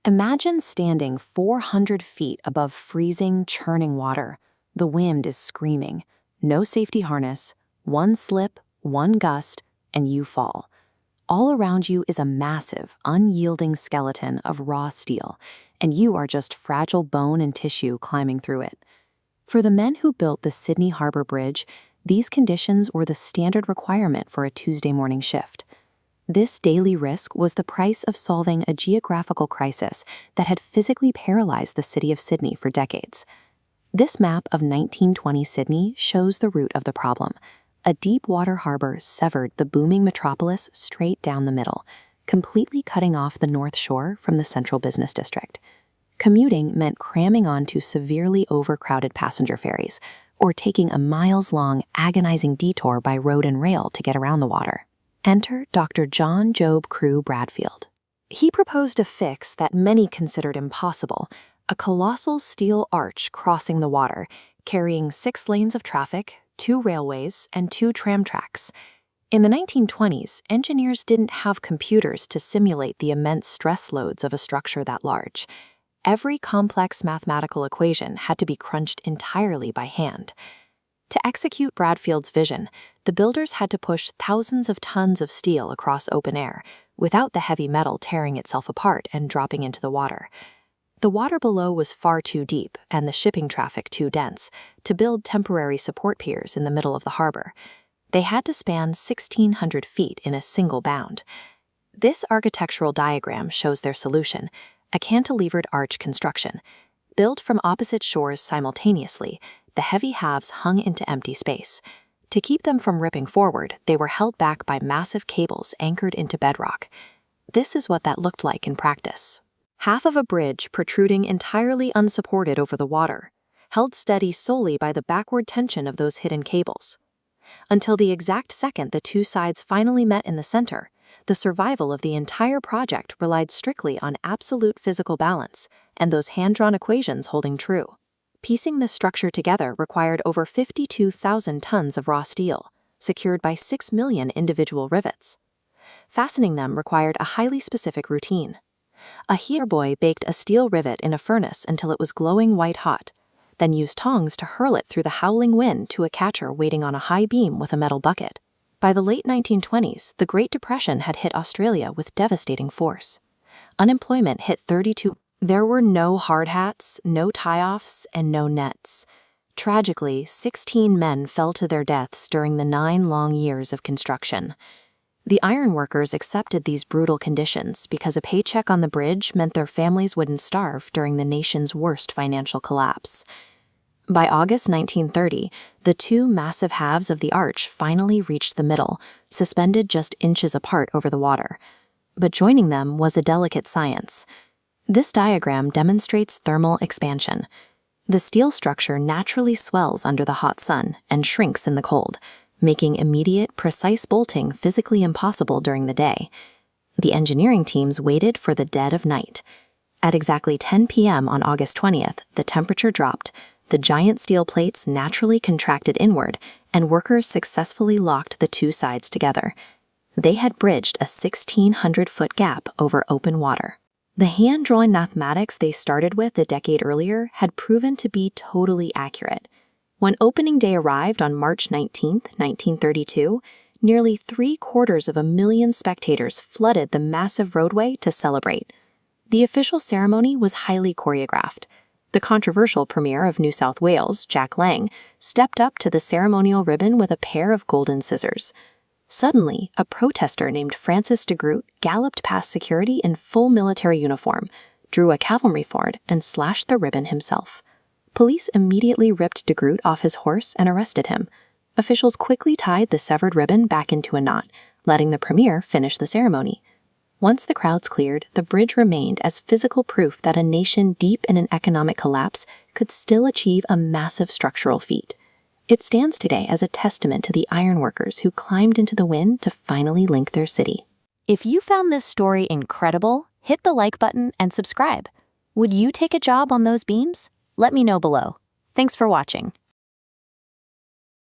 Imagine standing 400 feet above freezing, churning water. The wind is screaming. No safety harness. One slip, one gust, and you fall. All around you is a massive, unyielding skeleton of raw steel, and you are just fragile bone and tissue climbing through it. For the men who built the Sydney Harbour Bridge, these conditions were the standard requirement for a Tuesday morning shift. This daily risk was the price of solving a geographical crisis that had physically paralyzed the city of Sydney for decades. This map of 1920 Sydney shows the root of the problem. A deep-water harbor severed the booming metropolis straight down the middle, completely cutting off the North Shore from the central business district. Commuting meant cramming onto severely overcrowded passenger ferries, or taking a miles-long, agonizing detour by road and rail to get around the water. Enter Dr. John Job Crew Bradfield. He proposed a fix that many considered impossible, a colossal steel arch crossing the water, carrying 6 lanes of traffic, 2 railways, and 2 tram tracks. In the 1920s, engineers didn't have computers to simulate the immense stress loads of a structure that large. Every complex mathematical equation had to be crunched entirely by hand. To execute Bradfield's vision, the builders had to push thousands of tons of steel across open air, without the heavy metal tearing itself apart and dropping into the water. The water below was far too deep and the shipping traffic too dense to build temporary support piers in the middle of the harbor. They had to span 1,600 feet in a single bound. This architectural diagram shows their solution, a cantilevered arch construction. Built from opposite shores simultaneously, the heavy halves hung into empty space. To keep them from ripping forward, they were held back by massive cables anchored into bedrock. This is what that looked like in practice. Half of a bridge protruding entirely unsupported over the water, held steady solely by the backward tension of those hidden cables. Until the exact second the two sides finally met in the center, the survival of the entire project relied strictly on absolute physical balance and those hand-drawn equations holding true. Piecing this structure together required over 52,000 tons of raw steel, secured by 6 million individual rivets. Fastening them required a highly specific routine. A heater boy baked a steel rivet in a furnace until it was glowing white-hot, then used tongs to hurl it through the howling wind to a catcher waiting on a high beam with a metal bucket. By the late 1920s, the Great Depression had hit Australia with devastating force. Unemployment hit 32%. There were no hard hats, no tie-offs, and no nets. Tragically, 16 men fell to their deaths during the 9 long years of construction. The ironworkers accepted these brutal conditions because a paycheck on the bridge meant their families wouldn't starve during the nation's worst financial collapse. By August 1930, the 2 massive halves of the arch finally reached the middle, suspended just inches apart over the water. But joining them was a delicate science. This diagram demonstrates thermal expansion. The steel structure naturally swells under the hot sun and shrinks in the cold, making immediate, precise bolting physically impossible during the day. The engineering teams waited for the dead of night. At exactly 10 p.m. on August 20th, the temperature dropped, the giant steel plates naturally contracted inward, and workers successfully locked the 2 sides together. They had bridged a 1,600-foot gap over open water. The hand-drawn mathematics they started with a decade earlier had proven to be totally accurate. When opening day arrived on March 19, 1932, nearly 750,000 spectators flooded the massive roadway to celebrate. The official ceremony was highly choreographed. The controversial Premier of New South Wales, Jack Lang, stepped up to the ceremonial ribbon with a pair of golden scissors. Suddenly, a protester named Francis de Groot galloped past security in full military uniform, drew a cavalry sword, and slashed the ribbon himself. Police immediately ripped de Groot off his horse and arrested him. Officials quickly tied the severed ribbon back into a knot, letting the Premier finish the ceremony. Once the crowds cleared, the bridge remained as physical proof that a nation deep in an economic collapse could still achieve a massive structural feat. It stands today as a testament to the ironworkers who climbed into the wind to finally link their city. If you found this story incredible, hit the like button and subscribe. Would you take a job on those beams? Let me know below. Thanks for watching.